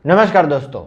नमस्कार दोस्तों,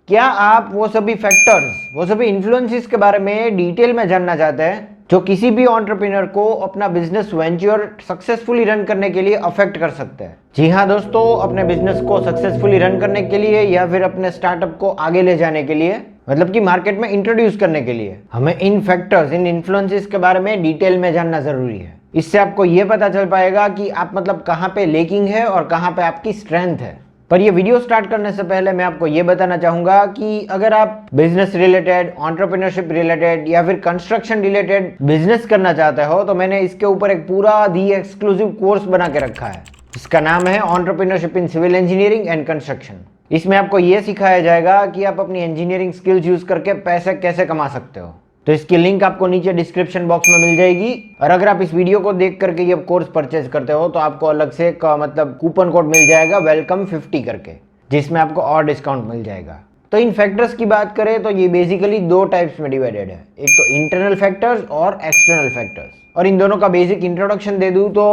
क्या आप वो सभी फैक्टर्स, वो सभी इन्फ्लुएंसेस के बारे में डिटेल में जानना चाहते हैं जो किसी भी एंटरप्रेन्योर को अपना बिजनेस वेंचर सक्सेसफुली रन करने के लिए अफेक्ट कर सकते हैं? जी हाँ दोस्तों, अपने बिजनेस को सक्सेसफुली रन करने के लिए या फिर अपने स्टार्टअप को आगे ले जाने के लिए, मतलब कि मार्केट में इंट्रोड्यूस करने के लिए हमें इन फैक्टर्स, इन इन्फ्लुएंसेस के बारे में डिटेल में जानना जरूरी है। इससे आपको ये पता चल पाएगा कि आप मतलब कहाँ पे लेकिंग है और कहाँ पे आपकी स्ट्रेंथ है। पर ये वीडियो स्टार्ट करने से पहले मैं आपको ये बताना चाहूंगा कि अगर आप बिजनेस रिलेटेड, एंटरप्रेन्योरशिप रिलेटेड या फिर कंस्ट्रक्शन रिलेटेड बिजनेस करना चाहते हो तो मैंने इसके ऊपर एक पूरा दी एक्सक्लूसिव कोर्स बना के रखा है। इसका नाम है entrepreneurship in civil engineering and construction. इसमें आपको ये सिखाया जाएगा कि आप अपनी इंजीनियरिंग स्किल्स यूज करके पैसे कैसे कमा सकते हो। तो इसकी लिंक आपको नीचे डिस्क्रिप्शन बॉक्स में मिल जाएगी। और अगर आप इस वीडियो को देख करके ये कोर्स परचेज करते हो तो आपको अलग से मतलब कूपन कोड मिल जाएगा वेलकम 50 करके, जिसमें आपको और डिस्काउंट मिल जाएगा। तो इन फैक्टर्स की बात करें तो ये बेसिकली दो टाइप्स में डिवाइडेड है, एक तो इंटरनल फैक्टर्स और एक्सटर्नल फैक्टर्स। और इन दोनों का बेसिक इंट्रोडक्शन दे दूं तो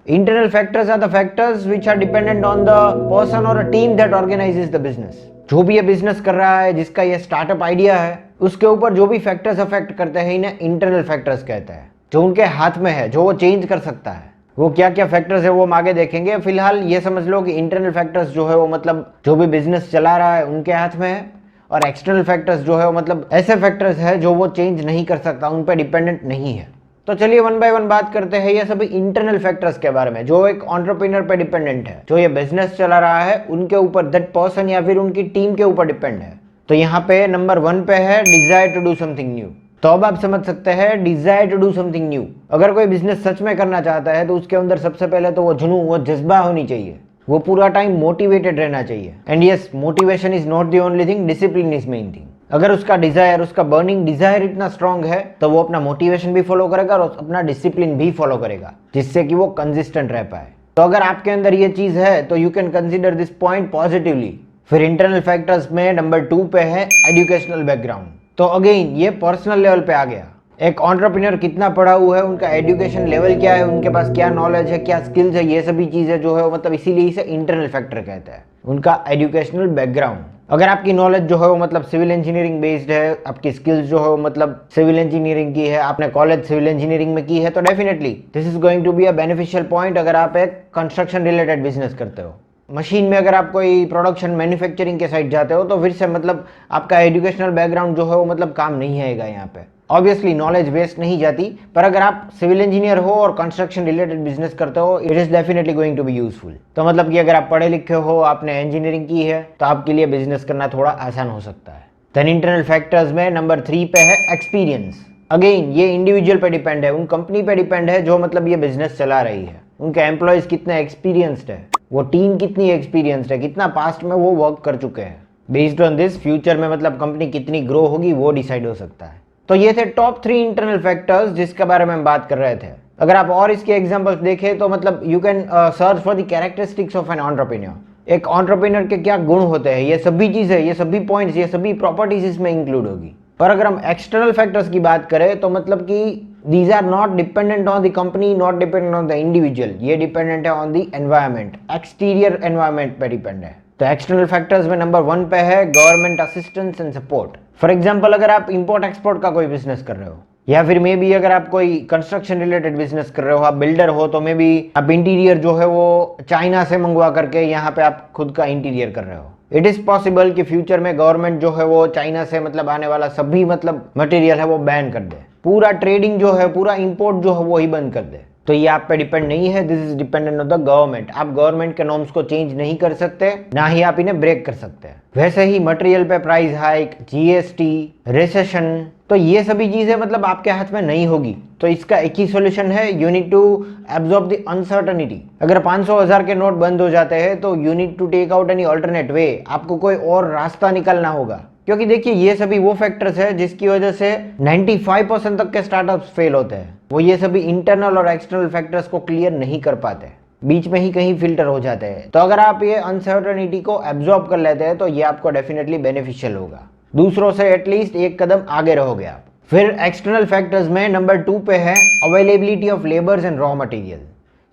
internal factors are the factors which are dependent on the person और a team that organises the business. जो भी ये बिजनेस कर रहा है, जिसका ये स्टार्टअप आइडिया है, उसके ऊपर जो भी फैक्टर्स अफेक्ट करते हैं इन्हें इंटरनल फैक्टर्स कहते हैं, जो उनके हाथ में है, जो वो चेंज कर सकता है। वो क्या क्या फैक्टर्स है वो हम आगे देखेंगे। फिलहाल ये समझ लो कि इंटरनल फैक्टर्स जो है वो मतलब जो भी बिजनेस चला रहा है उनके हाथ में है, और एक्सटर्नल फैक्टर्स जो है वो मतलब ऐसे फैक्टर्स है जो वो चेंज नहीं कर सकता, उन पर डिपेंडेंट नहीं है। तो चलिए वन बाय वन बात करते हैं ये सभी इंटरनल फैक्टर्स के बारे में जो एक एंटरप्रेन्योर पे डिपेंडेंट है, जो ये बिजनेस चला रहा है उनके ऊपर, दैट पर्सन या फिर उनकी टीम के ऊपर डिपेंड है। तो यहाँ पे नंबर 1 पे है desire to do something new. तो अब आप समझ सकते हैं desire to do something new. अगर कोई बिजनेस सच में करना चाहता है तो उसके अंदर सबसे पहले तो वो जुनून, वो जज्बा होनी चाहिए, वो पूरा टाइम मोटिवेटेड रहना चाहिए। And yes, motivation is not the only thing, discipline is main thing. अगर उसका डिजायर, उसका बर्निंग डिजायर इतना स्ट्रांग है तो वो अपना मोटिवेशन भी फॉलो करेगा और अपना डिसिप्लिन भी फॉलो करेगा, जिससे कि वो कंसिस्टेंट रह पाए। तो अगर आपके अंदर ये चीज है तो you can consider this point positively. फिर इंटरनल फैक्टर्स में नंबर 2 पे है एजुकेशनल बैकग्राउंड। तो अगेन ये पर्सनल लेवल पे आ गया। एक एंटरप्रेन्योर कितना पढ़ा हुआ है, उनका एजुकेशन लेवल क्या है, उनके पास क्या नॉलेज है, क्या स्किल्स है, ये सभी चीजें जो है मतलब इसीलिए इसे इंटरनल फैक्टर कहते हैं, उनका एजुकेशनल बैकग्राउंड। अगर आपकी नॉलेज जो है वो मतलब सिविल इंजीनियरिंग बेस्ड है, आपकी स्किल्स जो है वो मतलब सिविल इंजीनियरिंग की है, आपने कॉलेज सिविल इंजीनियरिंग में की है, तो definitely this is going to be a beneficial point अगर आप एक कंस्ट्रक्शन रिलेटेड बिजनेस करते हो। मशीन में अगर आप कोई प्रोडक्शन मैन्युफैक्चरिंग के साइड जाते हो तो फिर से मतलब आपका एजुकेशनल बैकग्राउंड जो है वो मतलब काम नहीं आएगा यहाँ पे। ऑब्वियसली नॉलेज वेस्ट नहीं जाती, पर अगर आप सिविल इंजीनियर हो और कंस्ट्रक्शन रिलेटेड बिजनेस करते हो, it is definitely going to be useful. तो मतलब कि अगर आप पढ़े लिखे हो, आपने इंजीनियरिंग की है, तो आपके लिए बिजनेस करना थोड़ा आसान हो सकता है। देन इंटरनल फैक्टर्स में नंबर 3 पे है एक्सपीरियंस। अगेन ये इंडिविजुअल पे डिपेंड है, उन कंपनी पे डिपेंड है जो मतलब ये बिजनेस चला रही है, उनके एम्प्लॉयज कितने एक्सपीरियंस्ड है, वो टीम कितनी एक्सपीरियंस्ड है, कितना पास्ट में वो वर्क कर चुके हैं। बेस्ड ऑन दिस फ्यूचर में मतलब कंपनी कितनी ग्रो होगी वो डिसाइड हो सकता है। तो ये थे टॉप 3 इंटरनल फैक्टर्स जिसके बारे में हम बात कर रहे थे। अगर आप और इसके एग्जांपल्स देखें तो मतलब you can search for the characteristics of an entrepreneur. एक एंटरप्रेन्योर के क्या गुण होते हैं, ये सभी चीजें, ये सभी पॉइंट्स, ये सभी प्रॉपर्टीज इसमें इंक्लूड होगी। पर अगर हम एक्सटर्नल फैक्टर्स की बात करें तो मतलब कि these are not dependent on the company, not dependent on the individual, ये डिपेंडेंट है on the environment, exterior environment पे डिपेंड है। तो एक्सटर्नल फैक्टर्स में नंबर 1 पे है government assistance and support. For example अगर आप इंपोर्ट एक्सपोर्ट का कोई बिजनेस कर रहे हो, या फिर मे बी अगर आप कोई कंस्ट्रक्शन रिलेटेड बिजनेस कर रहे हो, आप बिल्डर हो, तो मे बी आप इंटीरियर जो है वो चाइना से मंगवा करके यहाँ पे आप खुद का इंटीरियर कर रहे हो। इट इज पॉसिबल कि फ्यूचर में गवर्नमेंट जो है वो चाइना से मतलब आने वाला सभी मतलब मटेरियल है वो बैन कर दे, पूरा ट्रेडिंग जो है, पूरा इंपोर्ट जो है वो ही बंद कर दे। तो ये आप पे डिपेंड नहीं है, this is dependent on the government. आप गवर्नमेंट के नॉर्म्स को चेंज नहीं कर सकते, ना ही आप इन्हें ब्रेक कर सकते हैं। वैसे ही मटेरियल पे प्राइस हाइक, जीएसटी, रिसेशन, तो ये सभी चीजें मतलब आपके हाथ में नहीं होगी। तो इसका एक ही सॉल्यूशन है, you need to absorb the uncertainty. अगर 500,000 के नोट बंद हो जाते हैं तो you need to take out any alternate way, आपको कोई और रास्ता निकालना होगा। क्योंकि देखिए ये सभी वो फैक्टर्स है जिसकी वजह से 95% तक के स्टार्टअप्स फेल होते हैं। वो ये सभी इंटरनल और एक्सटर्नल फैक्टर्स को क्लियर नहीं कर पाते, बीच में ही कहीं फिल्टर हो जाते हैं। तो अगर आप ये अनसर्टेनिटी को एब्जॉर्ब कर लेते हैं तो ये आपको डेफिनेटली बेनिफिशियल होगा, दूसरों से एटलीस्ट एक कदम आगे रहोगे आप। फिर एक्सटर्नल फैक्टर्स में नंबर 2 पे है availability of labours and raw material.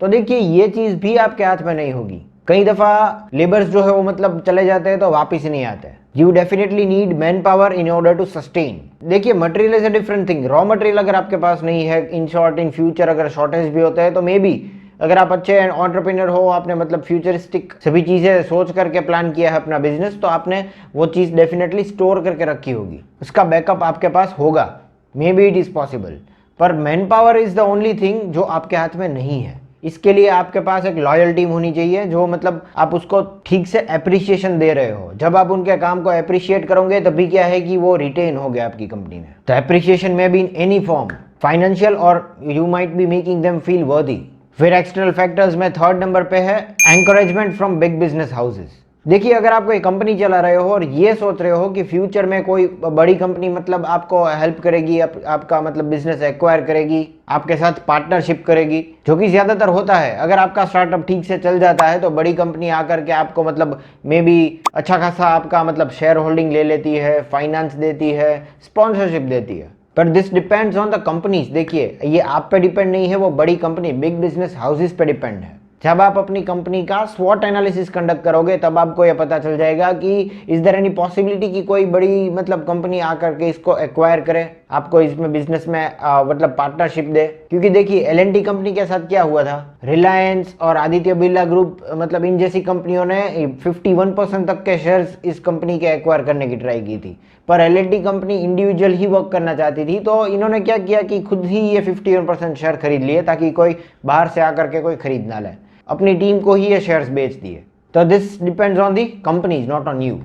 तो देखिए ये चीज भी आपके हाथ में नहीं होगी। कई दफा लेबर्स जो है वो मतलब चले जाते हैं तो वापिस नहीं आते। You definitely need manpower in order to sustain. देखिए material is a different thing. Raw material अगर आपके पास नहीं है, इन शॉर्ट इन फ्यूचर अगर शॉर्टेज भी होता है तो मे बी अगर आप अच्छे एंटरप्रेन्योर हो, आपने मतलब फ्यूचरिस्टिक सभी चीज़ें सोच करके प्लान किया है अपना बिजनेस, तो आपने वो चीज़ डेफिनेटली स्टोर करके रखी होगी, उसका बैकअप आपके पास होगा। Maybe it is possible, पर manpower is the only thing जो आपके हाथ में नहीं है। इसके लिए आपके पास एक लॉयल टीम होनी चाहिए जो मतलब आप उसको ठीक से अप्रिसिएशन दे रहे हो। जब आप उनके काम को अप्रिशिएट करोगे तभी क्या है कि वो रिटेन हो गया आपकी कंपनी में। तो अप्रिसिएशन में be in any form, financial और you might be making them feel worthy. फिर एक्सटर्नल फैक्टर्स में थर्ड नंबर पे है encouragement from big business houses. देखिए अगर आप कोई कंपनी चला रहे हो और ये सोच रहे हो कि फ्यूचर में कोई बड़ी कंपनी मतलब आपको हेल्प करेगी, आपका मतलब बिजनेस एक्वायर करेगी, आपके साथ पार्टनरशिप करेगी, जो कि ज्यादातर होता है। अगर आपका स्टार्टअप ठीक से चल जाता है तो बड़ी कंपनी आकर के आपको मतलब मे बी अच्छा खासा आपका मतलब शेयर होल्डिंग ले लेती है, फाइनेंस देती है, स्पॉन्सरशिप देती है। पर this depends on the companies. देखिए ये आप पे डिपेंड नहीं है, वो बड़ी कंपनी बिग बिजनेस हाउसेस पे डिपेंड है। जब आप अपनी कंपनी का स्वॉट एनालिसिस कंडक्ट करोगे तब आपको यह पता चल जाएगा कि इज देयर एनी पॉसिबिलिटी कि कोई बड़ी मतलब कंपनी आकर के इसको एक्वायर करे, आपको इसमें बिजनेस में मतलब पार्टनरशिप दे। क्योंकि देखिए एल&टी कंपनी के साथ क्या हुआ था, रिलायंस और आदित्य बिरला ग्रुप मतलब इन जैसी कंपनियों ने 51% तक के शेयर्स इस कंपनी के एक्वायर करने की ट्राई की थी, पर एल&टी कंपनी इंडिविजुअल ही वर्क करना चाहती थी। तो इन्होंने क्या किया कि खुद ही ये 51% शेयर खरीद लिए ताकि कोई बाहर से आकर के कोई खरीद ना ले, अपनी टीम को ही ये शेयर्स बेच दिए। तो this depends on the companies, not on you.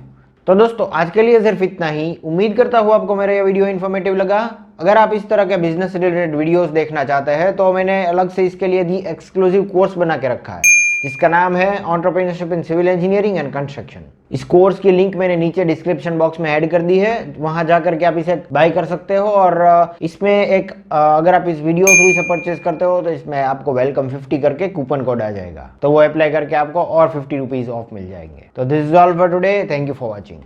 तो दोस्तों आज के लिए सिर्फ इतना ही। उम्मीद करता हूँ आपको मेरा ये वीडियो इन्फॉर्मेटिव लगा। अगर आप इस तरह के बिजनेस रिलेटेड वीडियोस देखना चाहते हैं तो मैंने अलग से इसके लिए दी एक्सक्लूसिव कोर्स बना के रखा है जिसका नाम है entrepreneurship in civil engineering and construction. इस कोर्स की लिंक मैंने नीचे डिस्क्रिप्शन बॉक्स में ऐड कर दी है, वहां जाकर के आप इसे बाय कर सकते हो। और इसमें एक अगर आप इस वीडियो थ्रू इसे परचेज करते हो तो इसमें आपको वेलकम 50 करके कूपन कोड आ जाएगा, तो वो अप्लाई करके आपको और 50 रुपीज ऑफ मिल जाएंगे। तो this is all for today, thank you for watching.